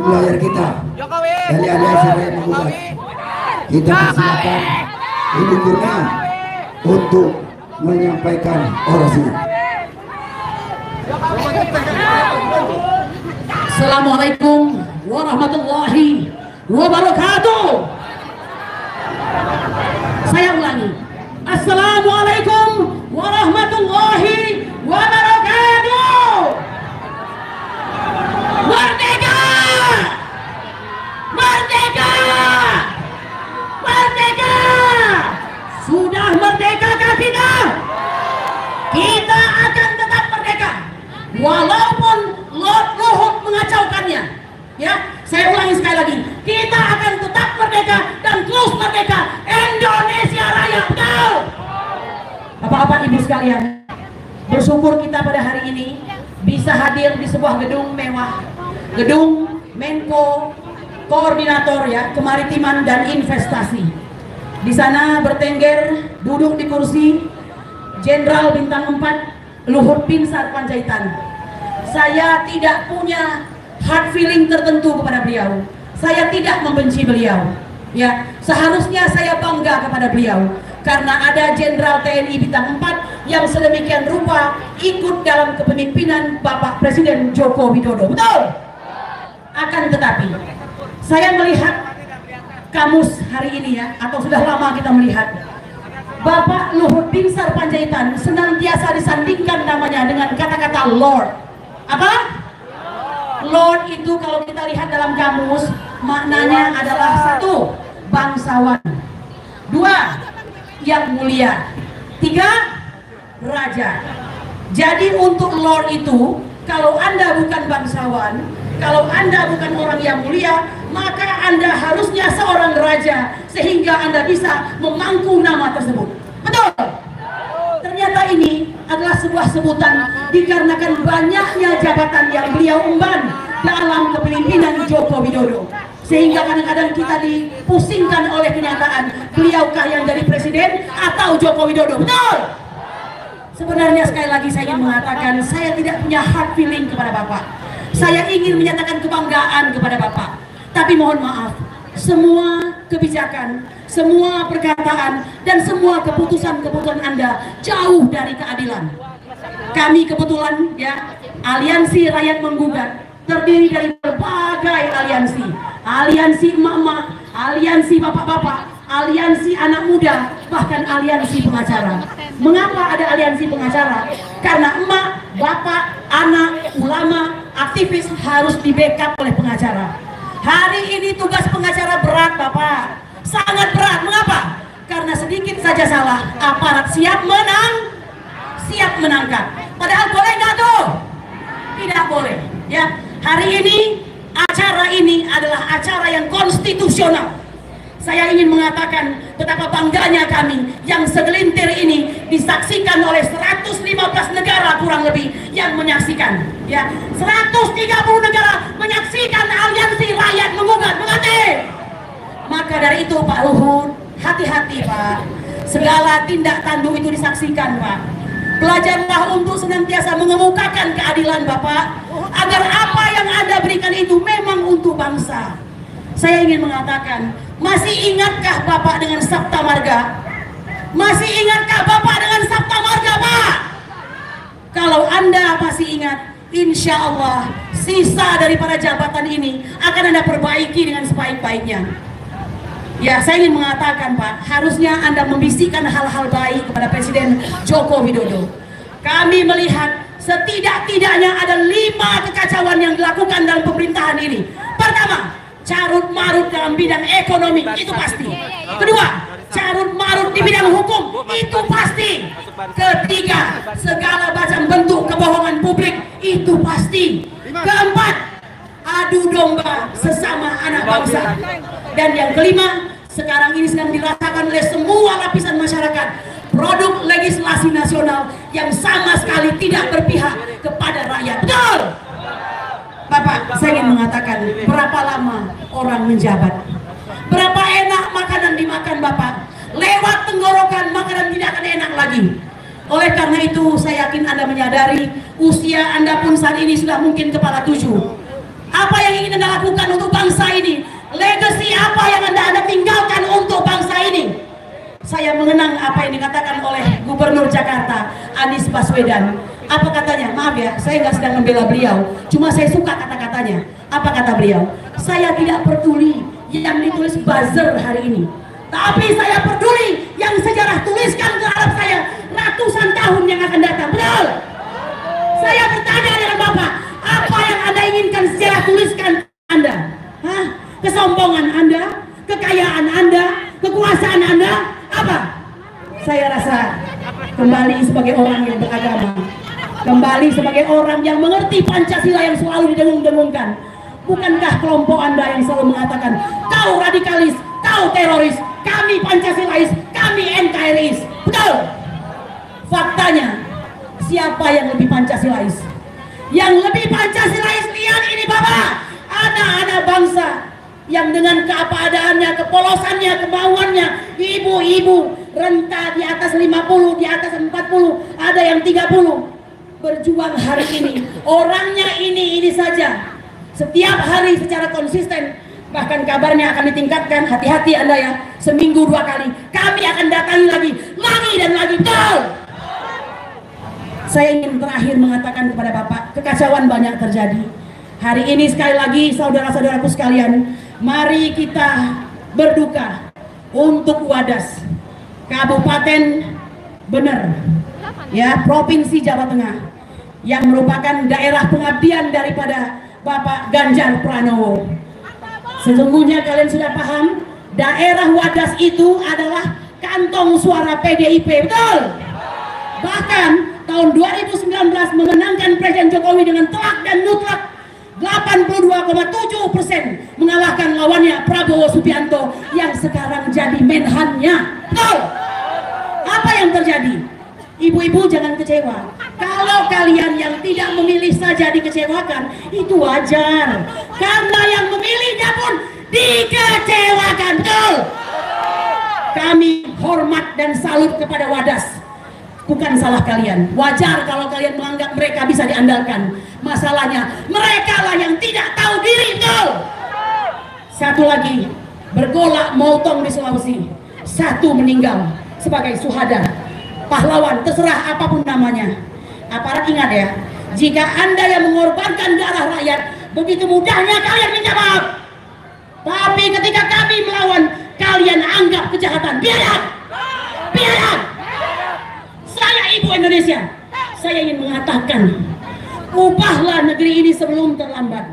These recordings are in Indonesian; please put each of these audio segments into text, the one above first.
layar kita. Dari aliansi rakyat menggugat. Kita persilakan Ibu Kurnia untuk menyampaikan orasinya. Assalamualaikum warahmatullahi wabarakatuh. Saya ulangi. Assalamualaikum warahmatullahi wabarakatuh. Merdeka! Merdeka! Merdeka! Sudah merdekakah kita? Kita akan tetap merdeka walaupun Lord Luhut mengacaukannya. Ya, saya ulangi sekali lagi. Kita akan tetap merdeka dan terus merdeka. Indonesia Raya, betul. Bapak-bapak, Ibu sekalian, bersyukur kita pada hari ini bisa hadir di sebuah gedung mewah, gedung Menko Koordinator ya Kemaritiman dan Investasi. Di sana bertengger duduk di kursi Jenderal Bintang 4 Luhut Binsar Panjaitan. Saya tidak punya hard feeling tertentu kepada beliau. Saya tidak membenci beliau. Ya, seharusnya saya bangga kepada beliau karena ada Jenderal TNI Bintang 4 yang sedemikian rupa ikut dalam kepemimpinan Bapak Presiden Joko Widodo. Betul? Akan tetapi, saya melihat kamus hari ini ya, atau sudah lama kita melihat Bapak Luhut Binsar Panjaitan senantiasa disandingkan namanya dengan kata-kata Lord. Apa? Lord itu kalau kita lihat dalam kamus maknanya adalah satu, bangsawan, dua, yang mulia, tiga, raja. Jadi untuk Lord itu, kalau Anda bukan bangsawan, kalau Anda bukan orang yang mulia, maka Anda harusnya seorang raja sehingga Anda bisa memangku nama tersebut. Betul? Ternyata ini adalah sebuah sebutan dikarenakan banyaknya jabatan yang beliau emban dalam kepemimpinan Joko Widodo, sehingga kadang-kadang kita dipusingkan oleh kenyataan beliaukah yang jadi presiden atau Joko Widodo. Betul? Sebenarnya sekali lagi saya ingin mengatakan saya tidak punya hard feeling kepada Bapak. Saya ingin menyatakan kebanggaan kepada Bapak. Tapi mohon maaf, semua kebijakan, semua perkataan, dan semua keputusan-keputusan Anda jauh dari keadilan. Kami kebetulan ya, Aliansi Rakyat Menggugat terdiri dari berbagai aliansi. Aliansi emak-emak, aliansi bapak-bapak, aliansi anak muda, bahkan aliansi pengacara. Mengapa ada aliansi pengacara? Karena emak, bapak, anak, ulama, aktivis harus di-backup oleh pengacara. Hari ini tugas pengacara berat, Bapak. Sangat berat. Mengapa? Karena sedikit saja salah, aparat siap menangkap. Padahal boleh nggak tuh? Tidak boleh. Ya, hari ini acara ini adalah acara yang konstitusional. Saya ingin mengatakan betapa bangganya kami yang segelintir ini disaksikan oleh 115 negara kurang lebih yang menyaksikan. Ya, 130 negara menyaksikan Aliansi Rakyat Menggugat. Mengerti? Maka dari itu Pak Luhut, hati-hati Pak. Segala tindak tanduk itu disaksikan Pak. Belajarlah untuk senantiasa mengemukakan keadilan Bapak, agar apa yang Anda berikan itu memang untuk bangsa. Saya ingin mengatakan, masih ingatkah Bapak dengan Sabta Marga? Masih ingatkah Bapak dengan Sabta Marga, Pak? Kalau Anda masih ingat, insya Allah sisa daripada jabatan ini akan Anda perbaiki dengan sebaik-baiknya. Ya, saya ingin mengatakan Pak, harusnya Anda membisikkan hal-hal baik kepada Presiden Joko Widodo. Kami melihat setidak-tidaknya ada 5 kekacauan yang dilakukan dalam pemerintahan ini. Pertama, carut-marut dalam bidang ekonomi, itu pasti. Kedua, carut-marut di bidang hukum, itu pasti. Ketiga, segala macam bentuk kebohongan publik, itu pasti. Keempat, adu domba sesama anak bangsa. Dan yang kelima, sekarang ini sedang dirasakan oleh semua lapisan masyarakat, produk legislasi nasional yang sama sekali tidak berpihak kepada rakyat. Betul? Bapak, saya ingin mengatakan, berapa lama orang menjabat? Berapa enak makanan dimakan Bapak? Lewat tenggorokan makanan tidak akan enak lagi. Oleh karena itu, saya yakin Anda menyadari usia Anda pun saat ini sudah mungkin kepala 7. Apa yang ingin Anda lakukan untuk apa yang dikatakan oleh Gubernur Jakarta Anies Baswedan. Apa katanya? Maaf ya, saya nggak sedang membela beliau, cuma saya suka kata-katanya. Apa kata beliau? Saya tidak peduli yang ditulis buzzer hari ini, tapi saya peduli yang sejarah tuliskan terhadap saya ratusan tahun yang akan datang. Betul? Saya bertanya dengan Bapak, apa yang Anda inginkan sejarah tuliskan Anda? Hah? Kesombongan Anda? Kekayaan Anda? Kekuasaan Anda? Apa? Saya rasa kembali sebagai orang yang beragama, kembali sebagai orang yang mengerti Pancasila yang selalu didengung-dengungkan. Bukankah kelompok Anda yang selalu mengatakan kau radikalis, kau teroris, kami Pancasilais, kami NKRIs? Betul? Faktanya, siapa yang lebih Pancasilais? Yang lebih Pancasilais, lihat ini Bapak, anak-anak bangsa yang dengan keapaadaannya, kepolosannya, kemauannya, ibu-ibu renta di atas 50, di atas 40, ada yang 30, berjuang hari ini. Orangnya ini saja setiap hari secara konsisten, bahkan kabarnya akan ditingkatkan. Hati-hati Anda ya, seminggu 2 kali kami akan datangi lagi dan lagi. Betul? Saya ingin terakhir mengatakan kepada Bapak, kekacauan banyak terjadi hari ini. Sekali lagi saudara-saudaraku sekalian, mari kita berduka untuk Wadas, Kabupaten Bener ya, Provinsi Jawa Tengah, yang merupakan daerah pengabdian daripada Bapak Ganjar Pranowo. Sesungguhnya kalian sudah paham, daerah Wadas itu adalah kantong suara PDIP. Betul? Bahkan tahun 2019 memenangkan Presiden Jokowi dengan telak dan mutlak 82,7%, mengalahkan lawannya Prabowo Subianto yang sekarang jadi menhannya. Betul? Apa yang terjadi? Ibu-ibu jangan kecewa. Kalau kalian yang tidak memilih saja dikecewakan, itu wajar. Karena yang memilihnya pun dikecewakan. Betul? Kami hormat dan salut kepada Wadas. Bukan salah kalian. Wajar kalau kalian menganggap mereka bisa diandalkan. Masalahnya mereka lah yang tidak tahu diri. Betul? Satu lagi, bergolak Mautong di Sulawesi, 1 meninggal sebagai syuhada, pahlawan, terserah apapun namanya. Aparat ingat ya, jika Anda yang mengorbankan darah rakyat, begitu mudahnya kalian minta maaf. Tapi ketika kami melawan, kalian anggap kejahatan. Biarkan! Biarkan! Saya ibu Indonesia, saya ingin mengatakan, ubahlah negeri ini sebelum terlambat.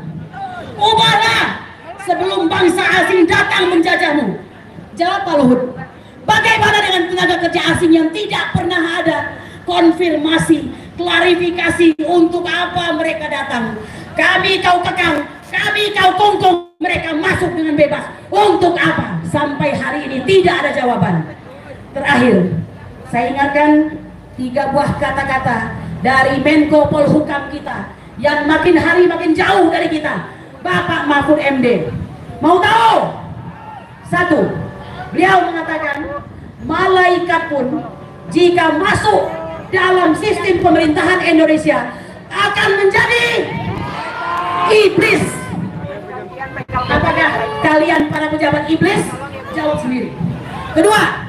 Ubahlah sebelum bangsa asing datang menjajahmu. Jawab Pak Luhut, bagaimana dengan tenaga kerja asing yang tidak pernah ada konfirmasi, klarifikasi untuk apa mereka datang? Kami kau kekang, kami kau kungkung, mereka masuk dengan bebas. Untuk apa? Sampai hari ini tidak ada jawaban. Terakhir, saya ingatkan 3 buah kata-kata dari Menko Polhukam kita yang makin hari makin jauh dari kita, Bapak Mahfud MD. Mau tahu? 1, beliau mengatakan, malaikat pun jika masuk dalam sistem pemerintahan Indonesia akan menjadi iblis. Apakah kalian para pejabat iblis? Jawab sendiri. Kedua,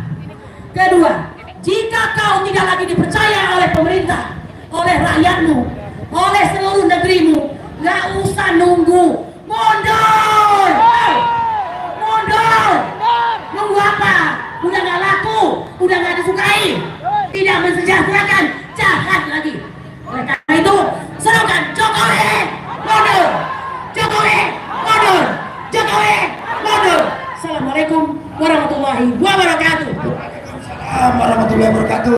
jika kau tidak lagi dipercaya oleh pemerintah, oleh rakyatmu, oleh seluruh negerimu, gak usah nunggu, mundur. Mundur. Nunggu apa? Udah gak laku, udah gak disukai, tidak mensejahterakan, jahat lagi. Oleh karena itu, serukan Jokowi mundur, Jokowi mundur, Jokowi mundur. Assalamualaikum warahmatullahi wabarakatuh. Waalaikumsalam warahmatullahi wabarakatuh.